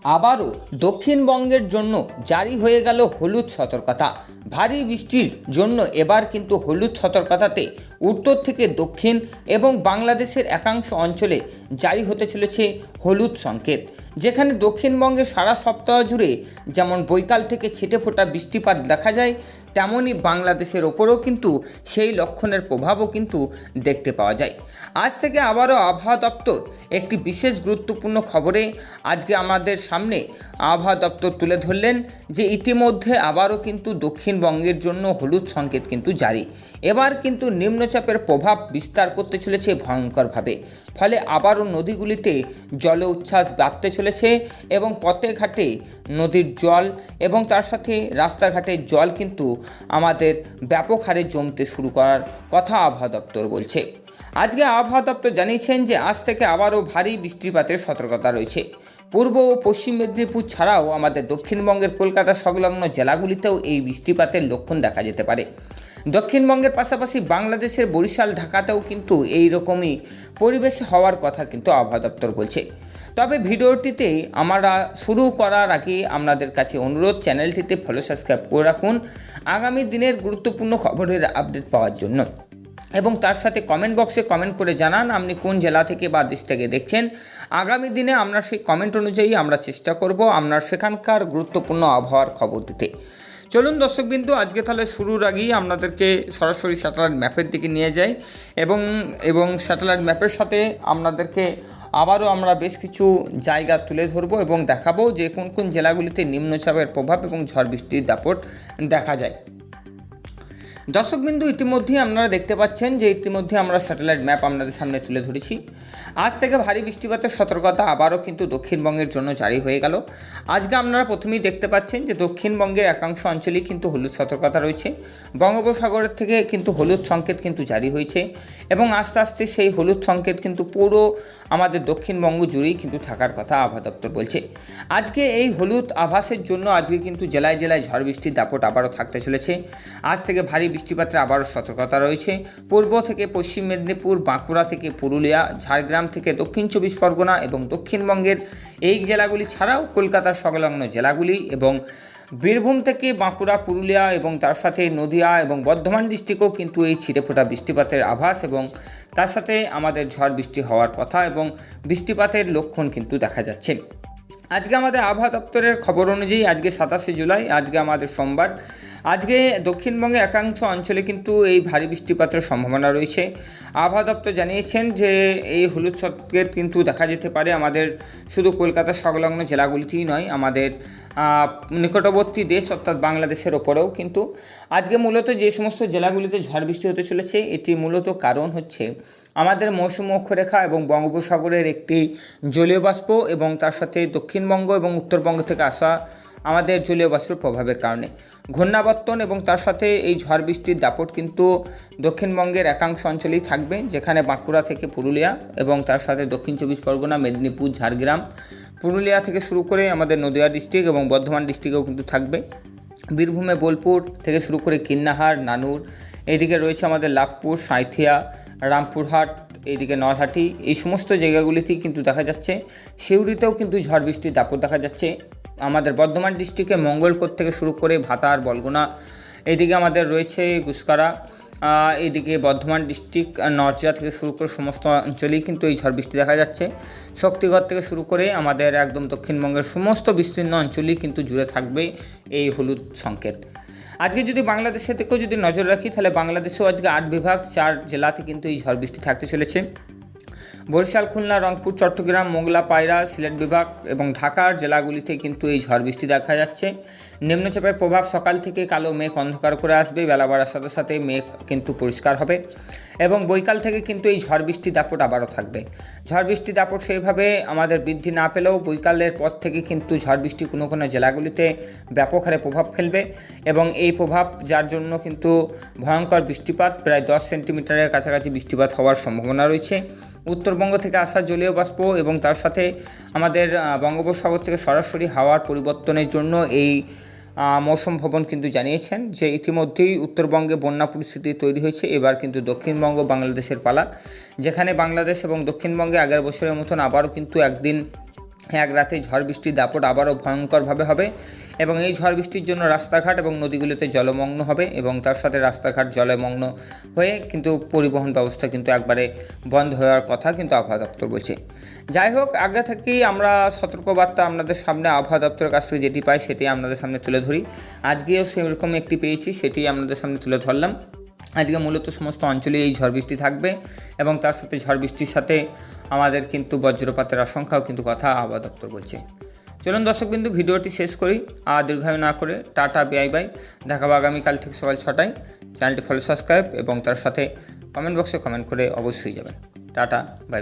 আবারও দক্ষিণবঙ্গের জন্য জারি হয়ে গেল হলুদ সতর্কতা। ভারী বৃষ্টির জন্য এবার কিন্তু হলুদ সতর্কতাতে উত্তর থেকে দক্ষিণ এবং বাংলাদেশের একাংশ অঞ্চলে জারি হতে চলেছে হলুদ সংকেত, যেখানে দক্ষিণবঙ্গে সারা সপ্তাহ জুড়ে যেমন বৈকাল থেকে ছিটেফোঁটা বৃষ্টিপাত দেখা যায়, তেমনই বাংলাদেশের ওপরেও কিন্তু সেই লক্ষণের প্রভাবও কিন্তু দেখতে পাওয়া যায়। আজ থেকে আবারও আবহাওয়া দপ্তর একটি বিশেষ গুরুত্বপূর্ণ খবরে আজকে আমাদের সামনে আবহাওয়া দপ্তর তুলে ধরলেন যে ইতিমধ্যে আবারও কিন্তু দক্ষিণবঙ্গের জন্য হলুদ সংকেত কিন্তু জারি। এবার কিন্তু নিম্নচাপের প্রভাব বিস্তার করতে চলেছে ভয়ঙ্করভাবে, ফলে আবারও নদীগুলিতে জল উচ্ছ্বাস বাড়তে চলেছে এবং পথে ঘাটে নদীর জল এবং তার সাথে রাস্তাঘাটের জল কিন্তু আমাদের ব্যাপক হারে জমতে শুরু করার কথা আবহাওয়া দপ্তর বলছে। আজকে আবহাওয়া দপ্তর জানিয়েছেন যে আজ থেকে আবারও ভারী বৃষ্টিপাতের সতর্কতা রয়েছে। পূর্ব ও পশ্চিম মেদিনীপুর ছাড়াও আমাদের দক্ষিণবঙ্গের কলকাতা সংলগ্ন জেলাগুলিতেও এই বৃষ্টিপাতের লক্ষণ দেখা যেতে পারে। দক্ষিণবঙ্গের পাশাপাশি বাংলাদেশের বরিশাল, ঢাকাতেও কিন্তু এই রকমই পরিবেশ হওয়ার কথা কিন্তু আবহাওয়া দপ্তর বলছে। তবে ভিডিওটিতে আমরা শুরু করার আগে আপনাদের কাছে অনুরোধ, চ্যানেলটিতে ফলো সাবস্ক্রাইব করে রাখুন আগামী দিনের গুরুত্বপূর্ণ খবরের আপডেট পাওয়ার জন্য, এবং তার সাথে কমেন্ট বক্সে কমেন্ট করে জানান আপনি কোন জেলা থেকে বা দেশ থেকে দেখছেন। আগামী দিনে আমরা সেই কমেন্ট অনুযায়ী আমরা চেষ্টা করব আপনার সেখানকার গুরুত্বপূর্ণ আবহাওয়ার খবর দিতে। চলুন দর্শকবিন্দু, আজকে তাহলে শুরুর আগেই আপনাদেরকে সরাসরি স্যাটেলাইট ম্যাপের দিকে নিয়ে যাই এবং স্যাটেলাইট ম্যাপের সাথে আপনাদেরকে আবারও আমরা বেশ কিছু জায়গা তুলে ধরবো এবং দেখাবো যে কোন কোন জেলাগুলিতে নিম্নচাপের প্রভাব এবং ঝড় বৃষ্টির দাপট দেখা যায়। দর্শকবিন্দু, ইতিমধ্যেই আপনারা দেখতে পাচ্ছেন যে ইতিমধ্যে আমরা স্যাটেলাইট ম্যাপ আপনাদের সামনে তুলে ধরেছি। আজ থেকে ভারী বৃষ্টিপাতের সতর্কতা আবারও কিন্তু দক্ষিণবঙ্গের জন্য জারি হয়ে গেল। আজকে আপনারা প্রথমেই দেখতে পাচ্ছেন যে দক্ষিণবঙ্গের একাংশ অঞ্চলেই কিন্তু হলুদ সতর্কতা রয়েছে। বঙ্গোপসাগরের থেকে কিন্তু হলুদ সংকেত কিন্তু জারি হয়েছে এবং আস্তে আস্তে সেই হলুদ সংকেত কিন্তু পুরো আমাদের দক্ষিণবঙ্গ জুড়েই কিন্তু থাকার কথা আবহাওয়া দপ্তর বলছে। আজকে এই হলুদ আভাসের জন্য আজকে কিন্তু জেলায় জেলায় ঝড় বৃষ্টির দাপট আবারও থাকতে চলেছে। আজ থেকে ভারী বৃষ্টিপাতের আবারও সতর্কতা রয়েছে। পূর্ব থেকে পশ্চিম মেদিনীপুর, বাঁকুড়া থেকে পুরুলিয়া, ঝাড়গ্রাম থেকে দক্ষিণ 24 পরগনা এবং দক্ষিণবঙ্গের এই জেলাগুলি ছাড়াও কলকাতার সংলগ্ন জেলাগুলি এবং বীরভূম থেকে বাঁকুড়া, পুরুলিয়া এবং তার সাথে নদিয়া এবং বর্ধমান ডিস্ট্রিক্টেও কিন্তু এই ছিটেফোঁটা বৃষ্টিপাতের আভাস এবং তার সাথে আমাদের ঝড় বৃষ্টি হওয়ার কথা এবং বৃষ্টিপাতের লক্ষণ কিন্তু দেখা যাচ্ছে। আজকে আমাদের আবহাওয়া দপ্তরের খবর অনুযায়ী আজকে 27শে জুলাই, আজকে আমাদের সোমবার। আজকে দক্ষিণবঙ্গে একাংশ অঞ্চলে কিন্তু এই ভারী বৃষ্টিপাতের সম্ভাবনা রয়েছে। আবহাওয়া দপ্তর জানিয়েছেন যে এই হলুদ সংকেত কিন্তু দেখা যেতে পারে আমাদের শুধু কলকাতা সংলগ্ন জেলাগুলিতেই নয়, আমাদের নিকটবর্তী দেশ অর্থাৎ বাংলাদেশের ওপরেও কিন্তু আজকে মূলত যে সমস্ত জেলাগুলিতে ঝড় বৃষ্টি হতে চলেছে এটি মূলত কারণ হচ্ছে আমাদের মৌসুম অক্ষরেখা এবং বঙ্গোপসাগরের একটি জলীয় বাষ্প এবং তার সাথে দক্ষিণবঙ্গ এবং উত্তরবঙ্গ থেকে আসা আমাদের জলীয় বাষ্পের প্রভাবের কারণে ঘূর্ণাবর্তন এবং তার সাথে এই ঝড় বৃষ্টির দাপট কিন্তু দক্ষিণবঙ্গের একাংশ অঞ্চলেই থাকবে, যেখানে বাঁকুড়া থেকে পুরুলিয়া এবং তার সাথে দক্ষিণ 24 পরগনা, মেদিনীপুর, ঝাড়গ্রাম, পুরুলিয়া থেকে শুরু করে আমাদের নদিয়া ডিস্ট্রিক্ট এবং বর্ধমান ডিস্ট্রিক্টেও কিন্তু থাকবে। বীরভূমে বোলপুর থেকে শুরু করে কিন্নাহার, নানুর, এইদিকে রয়েছে আমাদের লাভপুর, সাঁইথিয়া, রামপুরহাট, এইদিকে নলহাটি, এই সমস্ত জায়গাগুলিতেই কিন্তু দেখা যাচ্ছে। সিউড়িতেও কিন্তু ঝড় বৃষ্টির দাপট দেখা যাচ্ছে। আমাদের বর্ধমান ডিস্ট্রিক্টে মঙ্গলকোট থেকে শুরু করে ভাতার, বলগুনা, এইদিকে আমাদের রয়েছে গুসকারা, এইদিকে বর্ধমান ডিস্ট্রিক্ট নরচিয়া থেকে শুরু করে সমস্ত অঞ্চলেই কিন্তু এই ঝড় বৃষ্টি দেখা যাচ্ছে। শক্তিগড় থেকে শুরু করে আমাদের একদম দক্ষিণবঙ্গের সমস্ত বিস্তীর্ণ অঞ্চলেই কিন্তু জুড়ে থাকবে এই হলুদ সংকেত। আজকে যদি বাংলাদেশের দিকেও যদি নজর রাখি তাহলে বাংলাদেশেও আজকে 8 বিভাগ 4 জেলাতে কিন্তু এই ঝড় বৃষ্টি থাকতে চলেছে। বরিশাল, খুলনা, রংপুর, চট্টগ্রাম, মোংলা, পায়রা, সিলেট বিভাগ এবং ঢাকার জেলাগুলিতে কিন্তু এই ঝড় বৃষ্টি দেখা যাচ্ছে। নিম্নচাপের প্রভাব সকাল থেকে কালো মেঘ অন্ধকার করে আসবে, বেলা বাড়ার সাথে সাথে মেঘ কিন্তু পরিষ্কার হবে এবং বৈকাল থেকে কিন্তু এই ঝড় বৃষ্টির দাপট আবারও থাকবে। ঝড় বৃষ্টির দাপট সেইভাবে আমাদের বৃদ্ধি না পেলেও বৈকালের পর থেকে কিন্তু ঝড় বৃষ্টি কোনো কোনো জেলাগুলিতে ব্যাপক হারে প্রভাব ফেলবে এবং এই প্রভাব যার জন্য কিন্তু ভয়ঙ্কর বৃষ্টিপাত, প্রায় 10 সেন্টিমিটারের কাছাকাছি বৃষ্টিপাত হওয়ার সম্ভাবনা রয়েছে। উত্তরবঙ্গ থেকে আসা জলীয় বাষ্প এবং তার সাথে আমাদের বঙ্গোপসাগর থেকে সরাসরি হাওয়ার পরিবর্তনের জন্য এই মৌসুম ভবন কিন্তু জানিয়েছেন যে ইতিমধ্যেই উত্তরবঙ্গে বন্যা পরিস্থিতি তৈরি হয়েছে। এবার কিন্তু দক্ষিণবঙ্গ বাংলাদেশের পালা, যেখানে বাংলাদেশ এবং দক্ষিণবঙ্গে আগের বছরের মতন আবারও কিন্তু একদিন এক রাতে ঝড় বৃষ্টির দাপট আবারও ভয়ঙ্করভাবে হবে এবং এই ঝড় বৃষ্টির জন্য রাস্তাঘাট এবং নদীগুলোতে জলমগ্ন হবে এবং তার সাথে রাস্তাঘাট জলমগ্ন হয়ে কিন্তু পরিবহন ব্যবস্থা কিন্তু একবারে বন্ধ হওয়ার কথা কিন্তু আবহাওয়া দপ্তর বলছে। যাই হোক, আগে থেকেই আমরা সতর্কবার্তা আপনাদের সামনে আবহাওয়া দপ্তরের কাছ থেকে যেটি পাই সেটি আপনাদের সামনে তুলে ধরি। আজকেও সেরকম একটি পেয়েছি, সেটি আপনাদের সামনে তুলে ধরলাম। আজকে মূলত সমস্ত অঞ্চলে এই ঝড় বৃষ্টি থাকবে এবং তার সাথে ঝড় বৃষ্টির সাথে আমাদের কিন্তু বজ্রপাতের আশঙ্কাও কিন্তু কথা আবহাওয়া দপ্তর বলছে। চলুন দর্শকবিন্দু, ভিডিওটি শেষ করি আর দীর্ঘায়ু না করে টাটা বাই। দেখাবো আগামীকাল ঠিক সকাল 6টায়। চ্যানেলটি ফলো, সাবস্ক্রাইব এবং তার সাথে কমেন্ট বক্সে কমেন্ট করে অবশ্যই যাবেন। Tata bye.